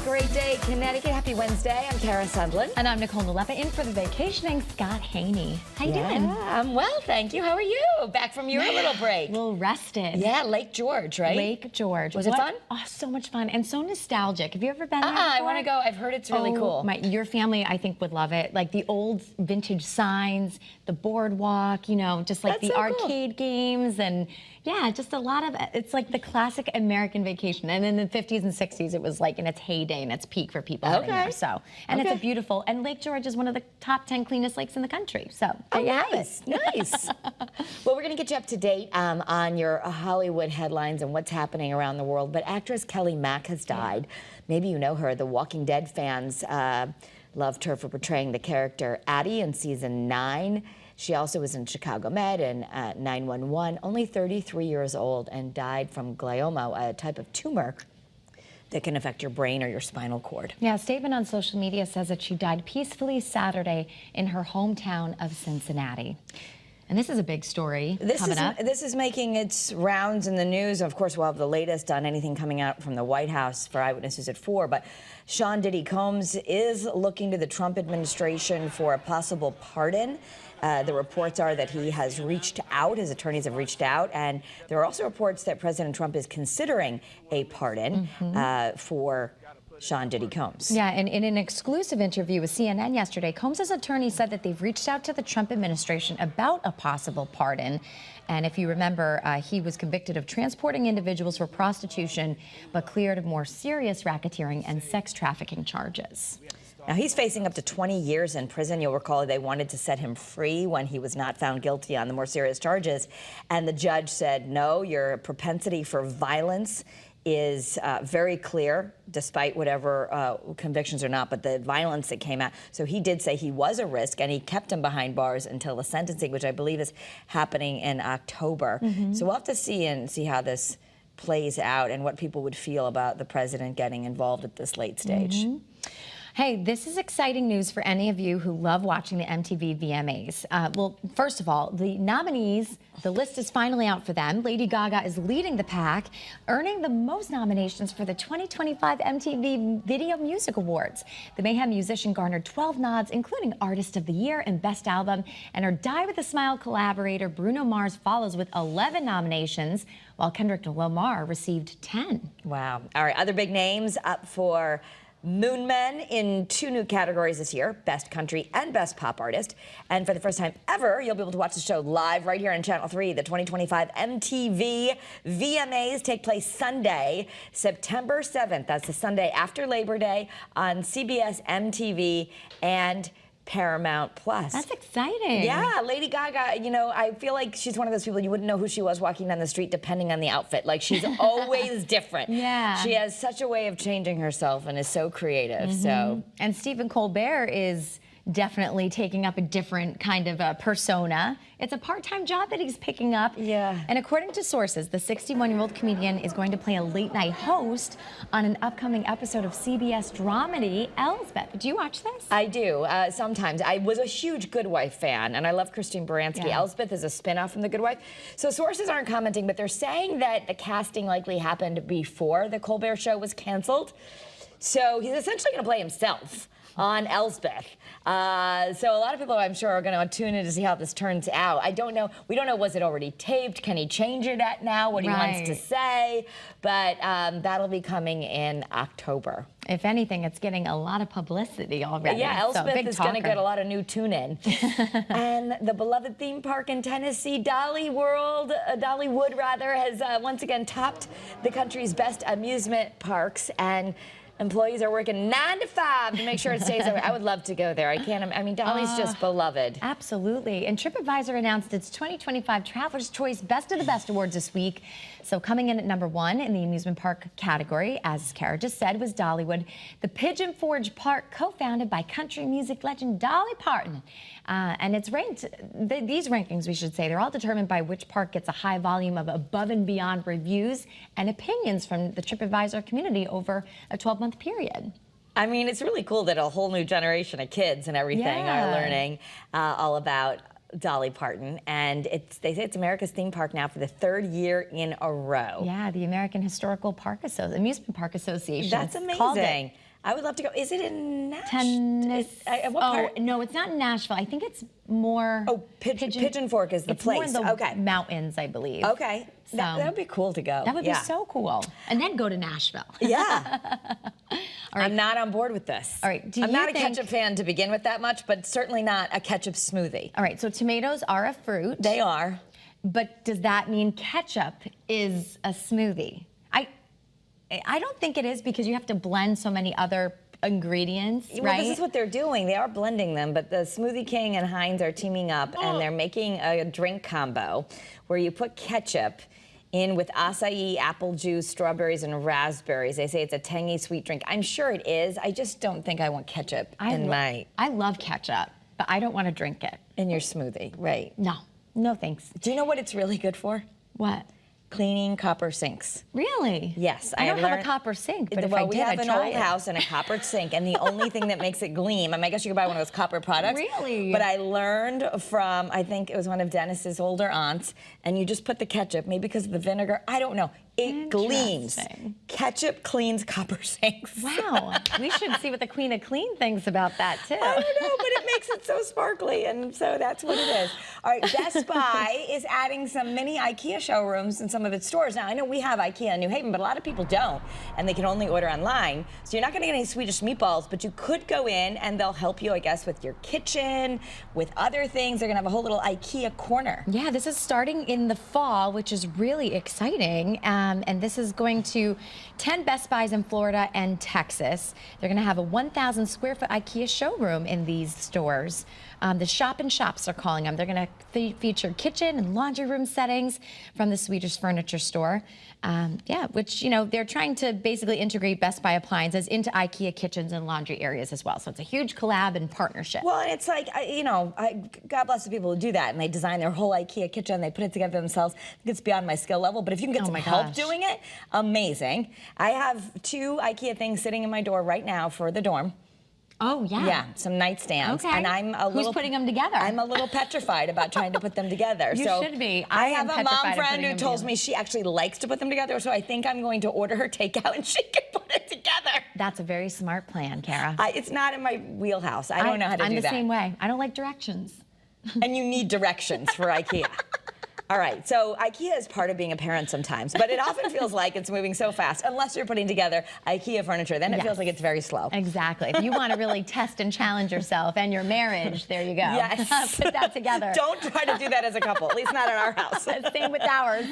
great day, Connecticut. Happy Wednesday. I'm Kara Sundlin. And I'm Nicole in for the vacationing Scott Haney. How you doing? I'm well, thank you. How are you? Back from your little break. A little rested. Yeah, Lake George, right? Lake George. Was it fun? Oh, so much fun and so nostalgic. Have you ever been there before? I want to go. I've heard it's really cool. Your family, I think, would love it. Like the old vintage signs, the boardwalk, you know, just like That's the so arcade games, and yeah, just a lot of, it's like the classic American vacation. And in the 50s and 60s, it was like in its heyday and its peak for people heading there. So, and it's a beautiful, and Lake George is one of the top 10 cleanest lakes in the country. So there you have it. Nice. Well, we're going to get you up to date on your Hollywood headlines and what's happening around the world. But actress Kelly Mack has died. Maybe you know her. The Walking Dead fans loved her for portraying the character Addie in season 9. She also was in Chicago Med and 911, only 33 years old, and died from glioma, a type of tumor that can affect your brain or your spinal cord. Yeah, a statement on social media says that she died peacefully Saturday in her hometown of Cincinnati. And this is a big story coming up. This is making its rounds in the news. Of course, we'll have the latest on anything coming out from the White House for Eyewitnesses at 4. But Sean Diddy Combs is looking to the Trump administration for a possible pardon. The reports are that he has reached out, his attorneys have reached out, and there are also reports that President Trump is considering a pardon for Sean Diddy Combs. Yeah, and in an exclusive interview with CNN yesterday, Combs' attorney said that they've reached out to the Trump administration about a possible pardon. And if you remember, he was convicted of transporting individuals for prostitution, but cleared of more serious racketeering and sex trafficking charges. Now, he's facing up to 20 years in prison. You'll recall they wanted to set him free when he was not found guilty on the more serious charges. And the judge said, no, your propensity for violence is very clear, despite whatever convictions or not, but the violence that came out. So he did say he was a risk, and he kept him behind bars until the sentencing, which I believe is happening in October. So we'll have to see how this plays out and what people would feel about the president getting involved at this late stage. Hey, this is exciting news for any of you who love watching the MTV VMAs. Well, first of all, the nominees, the list is finally out for them. Lady Gaga is leading the pack, earning the most nominations for the 2025 MTV Video Music Awards. The Mayhem musician garnered 12 nods, including Artist of the Year and Best Album, and her Die With a Smile collaborator Bruno Mars follows with 11 nominations, while Kendrick Lamar received 10. Wow. All right, other big names up for Moon Men in 2 new categories this year, Best Country and Best Pop Artist. And for the first time ever, you'll be able to watch the show live right here on Channel 3. The 2025 MTV VMAs take place Sunday, September 7th. That's the Sunday after Labor Day on CBS, MTV, and Paramount Plus. That's exciting. Yeah, Lady Gaga, you know, I feel like she's one of those people you wouldn't know who she was walking down the street depending on the outfit. Like, she's always different. Yeah. She has such a way of changing herself and is so creative. So. And Stephen Colbert is definitely taking up a different kind of persona. It's a part-time job that he's picking up. Yeah. And according to sources, the 61-year-old comedian is going to play a late-night host on an upcoming episode of CBS dramedy Elsbeth. Do you watch this? I do, sometimes. I was a huge Good Wife fan, and I love Christine Baranski. Yeah. Elsbeth is a spin-off from The Good Wife. So sources aren't commenting, but they're saying that the casting likely happened before the Colbert Show was canceled. So he's essentially going to play himself on Elsbeth. So a lot of people, I'm sure, are going to tune in to see how this turns out. I don't know. We don't know, was it already taped? Can he change it at now? What he wants to say? But that'll be coming in October. If anything, it's getting a lot of publicity already. Yeah, Elsbeth is going to get a lot of new tune-in. And the beloved theme park in Tennessee, Dollywood, has once again topped the country's best amusement parks. And employees are working 9 to 5 to make sure it stays that way. I would love to go there. I mean, Dolly's just beloved. Absolutely. And TripAdvisor announced its 2025 Traveler's Choice Best of the Best Awards this week. So coming in at #1 in the amusement park category, as Kara just said, was Dollywood, the Pigeon Forge Park, co-founded by country music legend Dolly Parton. And it's ranked, these rankings, we should say, they're all determined by which park gets a high volume of above and beyond reviews and opinions from the TripAdvisor community over a 12-month period. I mean, it's really cool that a whole new generation of kids and everything are learning all about Dolly Parton, and they say it's America's theme park now for the 3rd year in a row. Yeah, the American Historical Park Amusement Park Association. That's amazing. I would love to go. Is it in Nashville? What Oh, part? no, it's not in Nashville. I think it's more. Oh, Pigeon Fork is the it's place. More in the okay. mountains, I believe. Okay. That would be cool to go. That would be so cool. And then go to Nashville. Yeah. All right. I'm not on board with this. All right. I'm not a ketchup fan to begin with that much, but certainly not a ketchup smoothie. All right. So tomatoes are a fruit. They are. But does that mean ketchup is a smoothie? I don't think it is, because you have to blend so many other ingredients, Well, right? this is what they're doing. They are blending them, but the Smoothie King and Heinz are teaming up, and they're making a drink combo where you put ketchup in with acai, apple juice, strawberries, and raspberries. They say it's a tangy, sweet drink. I'm sure it is. I just don't think I want ketchup I love ketchup, but I don't want to drink it. in your smoothie. Right. No thanks. Do you know what it's really good for? What? Cleaning copper sinks. Really? Yes, I don't have a copper sink, but if I we did, have I'd an try old it. house and a copper sink, and the only thing that makes it gleam, I guess you could buy one of those copper products. Really? But I learned from, I think it was one of Dennis's older aunts, and you just put the ketchup, maybe because of the vinegar, I don't know. It gleams. Interesting. Ketchup cleans copper sinks. Wow. We should see what the Queen of Clean thinks about that, too. I don't know, but it makes it so sparkly, and so that's what it is. All right, Best Buy is adding some mini IKEA showrooms in some of its stores. Now, I know we have IKEA in New Haven, but a lot of people don't, and they can only order online. So you're not going to get any Swedish meatballs, but you could go in, and they'll help you, I guess, with your kitchen, with other things. They're going to have a whole little IKEA corner. Yeah, this is starting in the fall, which is really exciting. And this is going to 10 Best Buys in Florida and Texas. They're going to have a 1,000 square foot IKEA showroom in these stores. The shop and shops are calling them. They're going to feature kitchen and laundry room settings from the Swedish furniture store. Which, you know, they're trying to basically integrate Best Buy appliances into IKEA kitchens and laundry areas as well. So it's a huge collab and partnership. Well, and it's like, God bless the people who do that, and they design their whole IKEA kitchen, they put it together themselves. I think it's beyond my skill level, but if you can get some help doing it, amazing. I have 2 IKEA things sitting in my door right now for the dorm. Oh, yeah. Yeah, some nightstands. Okay. And I'm a little... Who's putting them together? I'm a little petrified about trying to put them together. You should be. I am have a mom petrified of friend putting who them tells together. me she actually likes to put them together, so I think I'm going to order her takeout and she can put it together. That's a very smart plan, Kara. It's not in my wheelhouse. I don't know how to do that. I'm the same way. I don't like directions. And you need directions for IKEA. All right, so IKEA is part of being a parent sometimes, but it often feels like it's moving so fast, unless you're putting together IKEA furniture, then it feels like it's very slow. Exactly. If you want to really test and challenge yourself and your marriage, there you go. Yes. Put that together. Don't try to do that as a couple, at least not in our house. Same with ours.